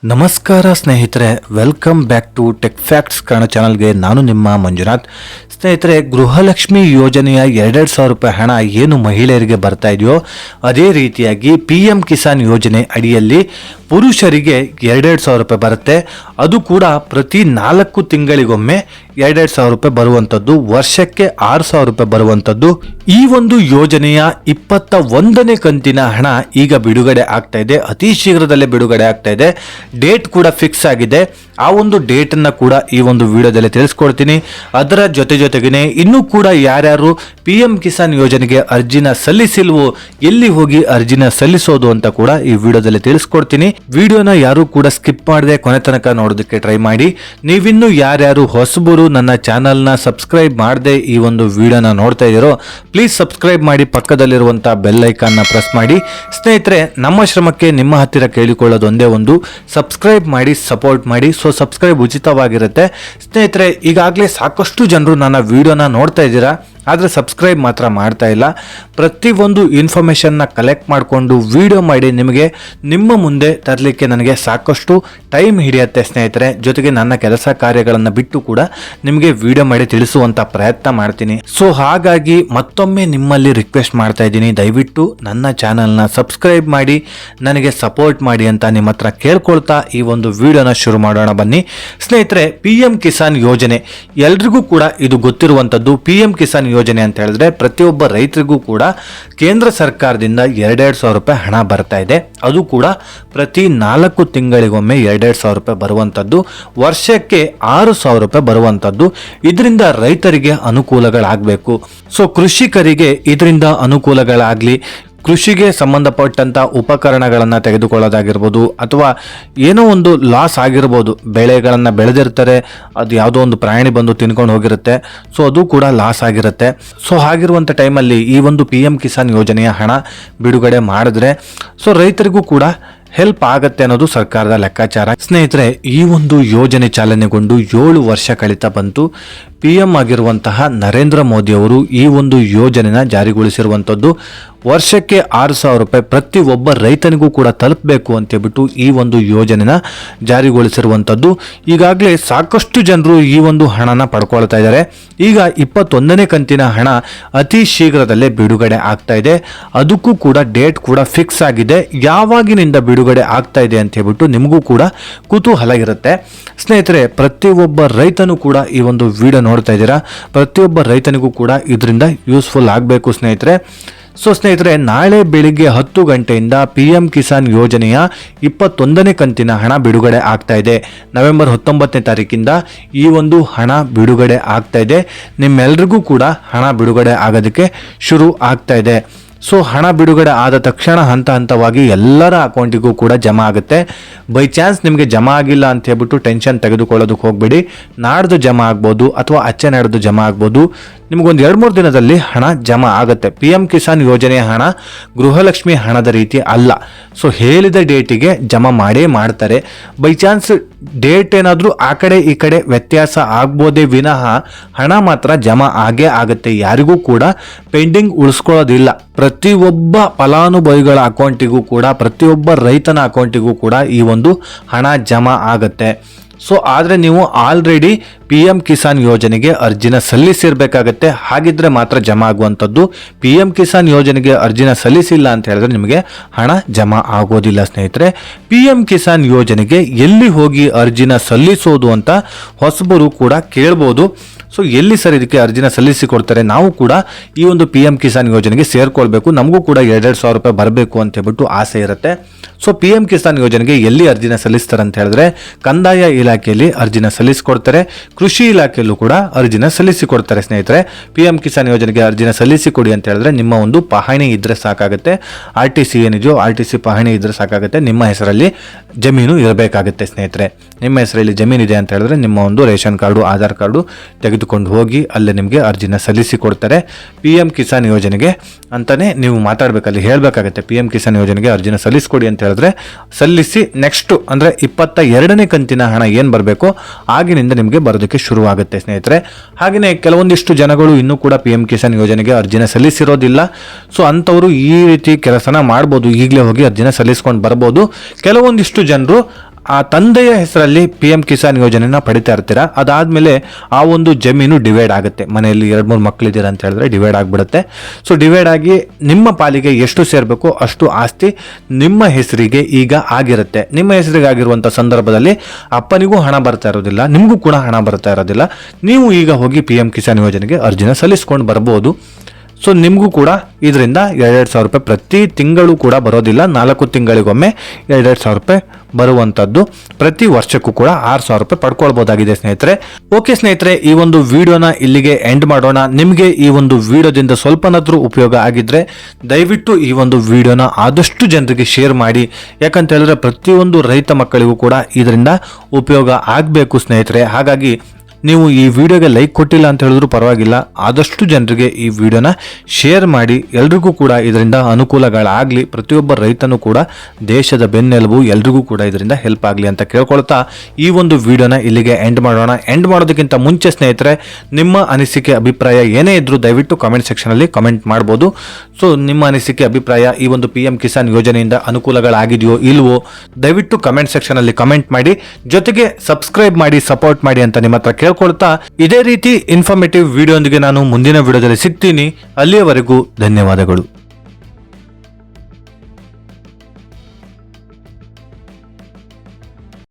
ನಮಸ್ಕಾರ ಸ್ನೇಹಿತರೆ, welcome back to tech facts Kannada ಚಾನಲ್ಗೆ. ನಾನು ನಿಮ್ಮ ಮಂಜುನಾಥ್. ಸ್ನೇಹಿತರೆ, ಗೃಹಲಕ್ಷ್ಮಿ ಯೋಜನೆಯ 2,000 ರೂಪಾಯಿ ಹಣ ಏನು ಮಹಿಳೆಯರಿಗೆ ಬರ್ತಾ ಇದೆಯೋ ಅದೇ ರೀತಿಯಾಗಿ PM ಕಿಸಾನ್ ಯೋಜನೆ ಅಡಿಯಲ್ಲಿ ಪುರುಷರಿಗೆ 2,000 ರೂಪಾಯಿ ಬರುತ್ತೆ. ಅದು ಕೂಡ ಪ್ರತಿ 4 ತಿಂಗಳಿಗೊಮ್ಮೆ 2,000 ರೂಪಾಯಿ ಬರುವಂಥದ್ದು, ವರ್ಷಕ್ಕೆ 6,000 ರೂಪಾಯಿ ಬರುವಂಥದ್ದು. ಈ ಒಂದು ಯೋಜನೆಯ 21ನೇ ಕಂತಿನ ಹಣ ಈಗ ಬಿಡುಗಡೆ ಆಗ್ತಾ ಇದೆ. ಅತಿ ಶೀಘ್ರದಲ್ಲೇ ಬಿಡುಗಡೆ ಆಗ್ತಾ ಇದೆ. ಡೇಟ್ ಕೂಡ ಫಿಕ್ಸ್ ಆಗಿದೆ. ಆ ಒಂದು ಡೇಟನ್ನು ಕೂಡ ಈ ಒಂದು ವಿಡಿಯೋದಲ್ಲಿ ತಿಳಿಸ್ಕೊಡ್ತೀನಿ. ಅದರ ಜೊತೆಗೇನೆ ಇನ್ನೂ ಕೂಡ ಯಾರ್ಯಾರು PM ಕಿಸಾನ್ ಯೋಜನೆಗೆ ಅರ್ಜಿನ ಸಲ್ಲಿಸಿಲ್ವೋ, ಎಲ್ಲಿ ಹೋಗಿ ಅರ್ಜಿನ ಸಲ್ಲಿಸೋದು ಅಂತ ಕೂಡ ಈ ವಿಡಿಯೋದಲ್ಲಿ ತಿಳಿಸ್ಕೊಡ್ತೀನಿ. ವಿಡಿಯೋನ ಯಾರು ಕೂಡ ಸ್ಕಿಪ್ ಮಾಡದೆ ಕೊನೆ ತನಕ ನೋಡೋದಕ್ಕೆ ಟ್ರೈ ಮಾಡಿ. ನೀವಿನ್ನೂ ಯಾರ್ಯಾರು ಹೊಸಬರು ನನ್ನ ಚಾನಲ್ನ ಸಬ್ಸ್ಕ್ರೈಬ್ ಮಾಡದೆ ಈ ಒಂದು ವಿಡಿಯೋನ ನೋಡ್ತಾ ಇದ್ದೀರೋ, ಪ್ಲೀಸ್ ಸಬ್ಸ್ಕ್ರೈಬ್ ಮಾಡಿ, ಪಕ್ಕದಲ್ಲಿರುವಂತಹ ಬೆಲ್ ಐಕಾನ್ನ ಪ್ರೆಸ್ ಮಾಡಿ. ಸ್ನೇಹಿತರೆ, ನಮ್ಮ ಶ್ರಮಕ್ಕೆ ನಿಮ್ಮ ಹತ್ತಿರ ಕೇಳಿಕೊಳ್ಳೋದು ಒಂದೇ ಒಂದು, ಸಬ್ಸ್ಕ್ರೈಬ್ ಮಾಡಿ, ಸಪೋರ್ಟ್ ಮಾಡಿ. ಸೊ ಸಬ್ಸ್ಕ್ರೈಬ್ ಉಚಿತವಾಗಿರುತ್ತೆ. ಸ್ನೇಹಿತರೆ, ಈಗಾಗಲೇ ಸಾಕಷ್ಟು ಜನರು ನನ್ನ ವಿಡಿಯೋನ ನೋಡ್ತಾ ಇದ್ದೀರಾ, ಆದರೆ ಸಬ್ಸ್ಕ್ರೈಬ್ ಮಾತ್ರ ಮಾಡ್ತಾ ಇಲ್ಲ. ಪ್ರತಿಯೊಂದು ಇನ್ಫಾರ್ಮೇಷನ್ನ ಕಲೆಕ್ಟ್ ಮಾಡಿಕೊಂಡು ವಿಡಿಯೋ ಮಾಡಿ ನಿಮಗೆ ನಿಮ್ಮ ಮುಂದೆ ತರಲಿಕ್ಕೆ ನನಗೆ ಸಾಕಷ್ಟು ಟೈಮ್ ಹಿಡಿಯುತ್ತೆ ಸ್ನೇಹಿತರೆ. ಜೊತೆಗೆ ನನ್ನ ಕೆಲಸ ಕಾರ್ಯಗಳನ್ನು ಬಿಟ್ಟು ಕೂಡ ನಿಮಗೆ ವಿಡಿಯೋ ಮಾಡಿ ತಿಳಿಸುವಂಥ ಪ್ರಯತ್ನ ಮಾಡ್ತೀನಿ. ಸೊ ಹಾಗಾಗಿ ಮತ್ತೊಮ್ಮೆ ನಿಮ್ಮಲ್ಲಿ ರಿಕ್ವೆಸ್ಟ್ ಮಾಡ್ತಾ ಇದ್ದೀನಿ, ದಯವಿಟ್ಟು ನನ್ನ ಚಾನಲ್ನ ಸಬ್ಸ್ಕ್ರೈಬ್ ಮಾಡಿ, ನನಗೆ ಸಪೋರ್ಟ್ ಮಾಡಿ ಅಂತ ನಿಮ್ಮ ಹತ್ರ ಕೇಳ್ಕೊಳ್ತಾ ಈ ಒಂದು ವಿಡಿಯೋನ ಶುರು ಮಾಡೋಣ ಬನ್ನಿ. ಸ್ನೇಹಿತರೆ, PM ಕಿಸಾನ್ ಯೋಜನೆ ಎಲ್ರಿಗೂ ಕೂಡ ಇದು ಗೊತ್ತಿರುವಂಥದ್ದು. PM ಕಿಸಾನ್ ಯೋಜನೆ ಅಂತ ಹೇಳಿದ್ರೆ ಪ್ರತಿಯೊಬ್ಬ ರೈತರಿಗೂ ಕೂಡ ಕೇಂದ್ರ ಸರ್ಕಾರದಿಂದ 2,000 ರೂಪಾಯಿ ಹಣ ಬರ್ತಾ ಇದೆ. ಅದು ಕೂಡ ಪ್ರತಿ 4 ತಿಂಗಳಿಗೊಮ್ಮೆ 2,000 ರೂಪಾಯಿ ಬರುವಂಥದ್ದು, ವರ್ಷಕ್ಕೆ 6,000 ರೂಪಾಯಿ ಬರುವಂಥದ್ದು. ಇದರಿಂದ ರೈತರಿಗೆ ಅನುಕೂಲಗಳಾಗಬೇಕು. ಸೊ ಕೃಷಿಕರಿಗೆ ಇದರಿಂದ ಅನುಕೂಲಗಳಾಗಲಿ, ಕೃಷಿಗೆ ಸಂಬಂಧಪಟ್ಟಂಥ ಉಪಕರಣಗಳನ್ನು ತೆಗೆದುಕೊಳ್ಳೋದಾಗಿರ್ಬೋದು, ಅಥವಾ ಏನೋ ಒಂದು ಲಾಸ್ ಆಗಿರ್ಬೋದು, ಬೆಳೆಗಳನ್ನು ಬೆಳೆದಿರ್ತಾರೆ, ಅದು ಯಾವುದೋ ಒಂದು ಪ್ರಾಣಿ ಬಂದು ತಿನ್ಕೊಂಡು ಹೋಗಿರುತ್ತೆ, ಸೊ ಅದು ಕೂಡ ಲಾಸ್ ಆಗಿರುತ್ತೆ. ಸೊ ಹಾಗಿರುವಂಥ ಟೈಮಲ್ಲಿ ಈ ಒಂದು PM ಕಿಸಾನ್ ಯೋಜನೆಯ ಹಣ ಬಿಡುಗಡೆ ಮಾಡಿದ್ರೆ ಸೊ ರೈತರಿಗೂ ಕೂಡ ಹೆಲ್ಪ್ ಆಗತ್ತೆ ಅನ್ನೋದು ಸರ್ಕಾರದ ಲೆಕ್ಕಾಚಾರ. ಸ್ನೇಹಿತರೆ, ಈ ಒಂದು ಯೋಜನೆ ಚಾಲನೆಗೊಂಡು 7 ವರ್ಷ ಕಳೀತಾ ಬಂತು. PM ಆಗಿರುವಂತಹ ನರೇಂದ್ರ ಮೋದಿ ಅವರು ಈ ಒಂದು ಯೋಜನೆನ ಜಾರಿಗೊಳಿಸಿರುವಂಥದ್ದು. ವರ್ಷಕ್ಕೆ 6,000 ರೂಪಾಯಿ ಪ್ರತಿ ಒಬ್ಬ ರೈತನಿಗೂ ಕೂಡ ತಲುಪಬೇಕು ಅಂತೇಳ್ಬಿಟ್ಟು ಈ ಒಂದು ಯೋಜನೆನ ಜಾರಿಗೊಳಿಸಿರುವಂಥದ್ದು. ಈಗಾಗಲೇ ಸಾಕಷ್ಟು ಜನರು ಈ ಒಂದು ಹಣನ ಪಡ್ಕೊಳ್ತಾ ಇದ್ದಾರೆ. ಈಗ 21ನೇ ಕಂತಿನ ಹಣ ಅತಿ ಶೀಘ್ರದಲ್ಲೇ ಬಿಡುಗಡೆ ಆಗ್ತಾ ಇದೆ. ಅದಕ್ಕೂ ಕೂಡ ಡೇಟ್ ಕೂಡ ಫಿಕ್ಸ್ ಆಗಿದೆ. ಯಾವಾಗಿನಿಂದ ಬಿಡುಗಡೆ ಆಗ್ತಾ ಇದೆ ಅಂತ ಹೇಳ್ಬಿಟ್ಟು ನಿಮಗೂ ಕೂಡ ಕುತೂಹಲ ಇರುತ್ತೆ. ಸ್ನೇಹಿತರೆ, ಪ್ರತಿಯೊಬ್ಬ ರೈತನು ಕೂಡ ಈ ಒಂದು ವಿಡಿಯೋ ನೋಡ್ತಾ ಇದ್ದೀರಾ, ಪ್ರತಿಯೊಬ್ಬ ರೈತನಿಗೂ ಕೂಡ ಇದರಿಂದ ಯೂಸ್ಫುಲ್ ಆಗಬೇಕು ಸ್ನೇಹಿತರೆ. ಸೊ ಸ್ನೇಹಿತರೆ, ನಾಳೆ ಬೆಳಿಗ್ಗೆ 10 ಗಂಟೆಯಿಂದ PM ಕಿಸಾನ್ ಯೋಜನೆಯ 21ನೇ ಕಂತಿನ ಹಣ ಬಿಡುಗಡೆ ಆಗ್ತಾ ಇದೆ. ನವೆಂಬರ್ 19ನೇ ತಾರೀಕಿಂದ ಈ ಒಂದು ಹಣ ಬಿಡುಗಡೆ ಆಗ್ತಾ ಇದೆ. ನಿಮ್ಮೆಲ್ರಿಗೂ ಕೂಡ ಹಣ ಬಿಡುಗಡೆ ಆಗೋದಕ್ಕೆ ಶುರು ಆಗ್ತಾ ಇದೆ. ಸೊ ಹಣ ಬಿಡುಗಡೆ ಆದ ತಕ್ಷಣ ಹಂತ ಹಂತವಾಗಿ ಎಲ್ಲರ ಅಕೌಂಟಿಗೂ ಕೂಡ ಜಮಾ ಆಗುತ್ತೆ. ಬೈ ಚಾನ್ಸ್ ನಿಮಗೆ ಜಮಾ ಆಗಿಲ್ಲ ಅಂತ ಹೇಳ್ಬಿಟ್ಟು ಟೆನ್ಷನ್ ತೆಗೆದುಕೊಳ್ಳೋದಕ್ಕೆ ಹೋಗಬೇಡಿ. ನಾಡ್ದು ಜಮಾ ಆಗ್ಬೋದು ಅಥವಾ ಅಚ್ಚೆ ನಾಡ್ದು ಜಮಾ ಆಗ್ಬೋದು. ನಿಮಗೊಂದು 2-3 ದಿನದಲ್ಲಿ ಹಣ ಜಮಾ ಆಗುತ್ತೆ. PM ಕಿಸಾನ್ ಯೋಜನೆಯ ಹಣ ಗೃಹಲಕ್ಷ್ಮಿ ಹಣದ ರೀತಿ ಅಲ್ಲ. ಸೊ ಹೇಳಿದ ಡೇಟಿಗೆ ಜಮಾ ಮಾಡೇ ಮಾಡ್ತಾರೆ. ಬೈ ಚಾನ್ಸ್ ಡೇಟ್ ಏನಾದರೂ ಆ ಕಡೆ ಈ ಕಡೆ ವ್ಯತ್ಯಾಸ ಆಗ್ಬೋದೇ ವಿನಃ ಹಣ ಮಾತ್ರ ಜಮಾ ಆಗೇ ಆಗುತ್ತೆ. ಯಾರಿಗೂ ಕೂಡ ಪೆಂಡಿಂಗ್ ಉಳಿಸ್ಕೊಳ್ಳೋದಿಲ್ಲ. ಪ್ರತಿಯೊಬ್ಬ ಫಲಾನುಭವಿಗಳ ಅಕೌಂಟಿಗೂ ಕೂಡ, ಪ್ರತಿಯೊಬ್ಬ ರೈತನ ಅಕೌಂಟಿಗೂ ಕೂಡ ಈ ಒಂದು ಹಣ ಜಮಾ ಆಗುತ್ತೆ. ಸೊ ಆದರೆ ನೀವು ಆಲ್ರೆಡಿ PM ಕಿಸಾನ್ ಯೋಜನೆಗೆ ಅರ್ಜಿನ ಸಲ್ಲಿಸಿರ್ಬೇಕಾಗತ್ತೆ. ಹಾಗಿದ್ರೆ ಮಾತ್ರ ಜಮಾ ಆಗುವಂಥದ್ದು. PM ಕಿಸಾನ್ ಯೋಜನೆಗೆ ಅರ್ಜಿನ ಸಲ್ಲಿಸಿಲ್ಲ ಅಂತ ಹೇಳಿದ್ರೆ ನಿಮಗೆ ಹಣ ಜಮಾ ಆಗೋದಿಲ್ಲ ಸ್ನೇಹಿತರೆ. PM ಕಿಸಾನ್ ಯೋಜನೆಗೆ ಎಲ್ಲಿ ಹೋಗಿ ಅರ್ಜಿನ ಸಲ್ಲಿಸೋದು ಅಂತ ಹೊಸಬರು ಕೂಡ ಕೇಳ್ಬೋದು. ಸೊ ಎಲ್ಲಿ ಸರ್ ಇದಕ್ಕೆ ಅರ್ಜಿನ ಸಲ್ಲಿಸಿ ಕೊಡ್ತಾರೆ, ನಾವು ಕೂಡ ಈ ಒಂದು PM ಕಿಸಾನ್ ಯೋಜನೆಗೆ ಸೇರ್ಕೊಳ್ಬೇಕು, ನಮಗೂ ಕೂಡ 2,000 ರೂಪಾಯಿ ಬರಬೇಕು ಅಂತ ಹೇಳ್ಬಿಟ್ಟು ಆಸೆ ಇರುತ್ತೆ. ಸೊ PM ಕಿಸಾನ್ ಯೋಜನೆಗೆ ಎಲ್ಲಿ ಅರ್ಜಿನ ಸಲ್ಲಿಸ್ತಾರೆ ಅಂತ ಹೇಳಿದ್ರೆ ಕಂದಾಯ ಇಲಾಖೆಯಲ್ಲಿ ಅರ್ಜಿನ ಸಲ್ಲಿಸಿಕೊಡ್ತಾರೆ, ಕೃಷಿ ಇಲಾಖೆಯಲ್ಲೂ ಕೂಡ ಅರ್ಜಿನ ಸಲ್ಲಿಸಿಕೊಡ್ತಾರೆ ಸ್ನೇಹಿತರೆ. PM ಕಿಸಾನ್ ಯೋಜನೆಗೆ ಅರ್ಜಿನ ಸಲ್ಲಿಸಿಕೊಡಿ ಅಂತ ಹೇಳಿದ್ರೆ ನಿಮ್ಮ ಒಂದು ಪಹಣಿ ಇದ್ರೆ ಸಾಕಾಗುತ್ತೆ. RTC ಏನಿದೆಯೋ RTC ಪಹಣಿ ಇದ್ರೆ ಸಾಕಾಗುತ್ತೆ. ನಿಮ್ಮ ಹೆಸರಲ್ಲಿ ಜಮೀನು ಇರಬೇಕಾಗುತ್ತೆ ಸ್ನೇಹಿತರೆ. ನಿಮ್ಮ ಹೆಸರಲ್ಲಿ ಜಮೀನು ಇದೆ ಅಂತ ಹೇಳಿದ್ರೆ ನಿಮ್ಮ ಒಂದು ರೇಷನ್ ಕಾರ್ಡು, ಆಧಾರ್ ಕಾರ್ಡು ತೆಗೆದುಕೊಂಡು ಹೋಗಿ ಅಲ್ಲೇ ನಿಮಗೆ ಅರ್ಜಿನ ಸಲ್ಲಿಸಿಕೊಡ್ತಾರೆ. PM ಕಿಸಾನ್ ಯೋಜನೆಗೆ ಅಂತಾನೆ ನೀವು ಮಾತಾಡಬೇಕಲ್ಲಿ ಹೇಳಬೇಕಾಗುತ್ತೆ. PM ಕಿಸಾನ್ ಯೋಜನೆಗೆ ಅರ್ಜಿನ ಸಲ್ಲಿಸಿಕೊಡಿ ಅಂತ ಹೇಳಿದ್ರೆ ಸಲ್ಲಿಸಿ ನೆಕ್ಸ್ಟ್ ಅಂದರೆ 22ನೇ ಕಂತಿನ ಹಣ ಏನು ಬರಬೇಕು ಆಗಿನಿಂದ ನಿಮಗೆ ಬರೋದಕ್ಕೆ ಶುರುವಾಗುತ್ತೆ ಸ್ನೇಹಿತರೆ. ಹಾಗೆಯೇ ಕೆಲವೊಂದಿಷ್ಟು ಜನಗಳು ಇನ್ನೂ ಕೂಡ PM ಕಿಸಾನ್ ಯೋಜನೆಗೆ ಅರ್ಜಿನ ಸಲ್ಲಿಸಿರೋದಿಲ್ಲ. ಸೊ ಅಂಥವರು ಈ ರೀತಿ ಕೆಲಸನ ಮಾಡ್ಬೋದು, ಈಗಲೇ ಹೋಗಿ ಅರ್ಜಿನ ಸಲ್ಲಿಸ್ಕೊಂಡು ಬರ್ಬೋದು. ಕೆಲವೊಂದಿಷ್ಟು ಜನರು ಆ ತಂದೆಯ ಹೆಸರಲ್ಲಿ PM ಕಿಸಾನ್ ಯೋಜನೆನ ಪಡಿತಾ ಇರ್ತೀರಾ. ಅದಾದ್ಮೇಲೆ ಆ ಒಂದು ಜಮೀನು ಡಿವೈಡ್ ಆಗುತ್ತೆ. ಮನೆಯಲ್ಲಿ 2-3 ಮಕ್ಕಳಿದ್ದೀರಾ ಅಂತ ಹೇಳಿದ್ರೆ ಡಿವೈಡ್ ಆಗಿಬಿಡುತ್ತೆ. ಸೊ ಡಿವೈಡ್ ಆಗಿ ನಿಮ್ಮ ಪಾಲಿಗೆ ಎಷ್ಟು ಸೇರಬೇಕು ಅಷ್ಟು ಆಸ್ತಿ ನಿಮ್ಮ ಹೆಸರಿಗೆ ಈಗ ಆಗಿರುತ್ತೆ. ನಿಮ್ಮ ಹೆಸರಿಗೆ ಆಗಿರುವಂಥ ಸಂದರ್ಭದಲ್ಲಿ ಅಪ್ಪನಿಗೂ ಹಣ ಬರ್ತಾ ಇರೋದಿಲ್ಲ, ನಿಮಗೂ ಕೂಡ ಹಣ ಬರ್ತಾ ಇರೋದಿಲ್ಲ. ನೀವು ಈಗ ಹೋಗಿ PM ಕಿಸಾನ್ ಯೋಜನೆಗೆ ಅರ್ಜಿನ ಸಲ್ಲಿಸ್ಕೊಂಡು ಬರ್ಬೋದು. ಸೊ ನಿಮಗೂ ಕೂಡ ಇದರಿಂದ 2,000 ರೂಪಾಯಿ ಪ್ರತಿ ತಿಂಗಳು ಕೂಡ ಬರೋದಿಲ್ಲ. 4 ತಿಂಗಳಿಗೊಮ್ಮೆ 2,000 ರೂಪಾಯಿ ಬರುವಂಥದ್ದು. ಪ್ರತಿ ವರ್ಷಕ್ಕೂ ಕೂಡ 6,000 ರೂಪಾಯಿ ಪಡ್ಕೊಳ್ಬೋದಾಗಿದೆ ಸ್ನೇಹಿತರೆ. ಓಕೆ ಸ್ನೇಹಿತರೆ, ಈ ಒಂದು ವಿಡಿಯೋನ ಇಲ್ಲಿಗೆ ಎಂಡ್ ಮಾಡೋಣ. ನಿಮಗೆ ಈ ಒಂದು ವಿಡಿಯೋದಿಂದ ಸ್ವಲ್ಪನಾದ್ರೂ ಉಪಯೋಗ ಆಗಿದ್ರೆ ದಯವಿಟ್ಟು ಈ ಒಂದು ವಿಡಿಯೋನ ಆದಷ್ಟು ಜನರಿಗೆ ಶೇರ್ ಮಾಡಿ. ಯಾಕಂತ ಹೇಳಿದ್ರೆ ಪ್ರತಿಯೊಂದು ರೈತ ಮಕ್ಕಳಿಗೂ ಕೂಡ ಇದರಿಂದ ಉಪಯೋಗ ಆಗಬೇಕು ಸ್ನೇಹಿತರೆ. ಹಾಗಾಗಿ ನೀವು ಈ ವಿಡಿಯೋಗೆ ಲೈಕ್ ಕೊಟ್ಟಿಲ್ಲ ಅಂತ ಹೇಳಿದ್ರು ಪರವಾಗಿಲ್ಲ, ಆದಷ್ಟು ಜನರಿಗೆ ಈ ವಿಡಿಯೋನ ಶೇರ್ ಮಾಡಿ. ಎಲ್ರಿಗೂ ಕೂಡ ಇದರಿಂದ ಅನುಕೂಲಗಳಾಗಲಿ. ಪ್ರತಿಯೊಬ್ಬ ರೈತನೂ ಕೂಡ ದೇಶದ ಬೆನ್ನೆಲುಬು, ಎಲ್ರಿಗೂ ಕೂಡ ಇದರಿಂದ ಹೆಲ್ಪ್ ಆಗಲಿ ಅಂತ ಕೇಳ್ಕೊಳ್ತಾ ಈ ಒಂದು ವಿಡಿಯೋನ ಇಲ್ಲಿಗೆ ಎಂಡ್ ಮಾಡೋಣ. ಎಂಡ್ ಮಾಡೋದಕ್ಕಿಂತ ಮುಂಚೆ ಸ್ನೇಹಿತರೆ, ನಿಮ್ಮ ಅನಿಸಿಕೆ ಅಭಿಪ್ರಾಯ ಏನೇ ಇದ್ರೂ ದಯವಿಟ್ಟು ಕಾಮೆಂಟ್ ಸೆಕ್ಷನಲ್ಲಿ ಕಮೆಂಟ್ ಮಾಡ್ಬೋದು. ಸೊ ನಿಮ್ಮ ಅನಿಸಿಕೆ ಅಭಿಪ್ರಾಯ, ಈ ಒಂದು PM ಕಿಸಾನ್ ಯೋಜನೆಯಿಂದ ಅನುಕೂಲಗಳಾಗಿದೆಯೋ ಇಲ್ವೋ ದಯವಿಟ್ಟು ಕಮೆಂಟ್ ಸೆಕ್ಷನಲ್ಲಿ ಕಮೆಂಟ್ ಮಾಡಿ. ಜೊತೆಗೆ ಸಬ್ಸ್ಕ್ರೈಬ್ ಮಾಡಿ, ಸಪೋರ್ಟ್ ಮಾಡಿ ಅಂತ ನಿಮ್ಮ ಹತ್ರ ಕೇಳ್ಕೊಳ್ತಾ ಇದೇ ರೀತಿ ಇನ್ಫಾರ್ಮೇಟಿವ್ ವಿಡಿಯೋ ಒಂದಿಗೆ ನಾನು ಮುಂದಿನ ವಿಡಿಯೋದಲ್ಲಿ ಸಿಗ್ತೀನಿ. ಅಲ್ಲಿಯವರೆಗೂ ಧನ್ಯವಾದಗಳು.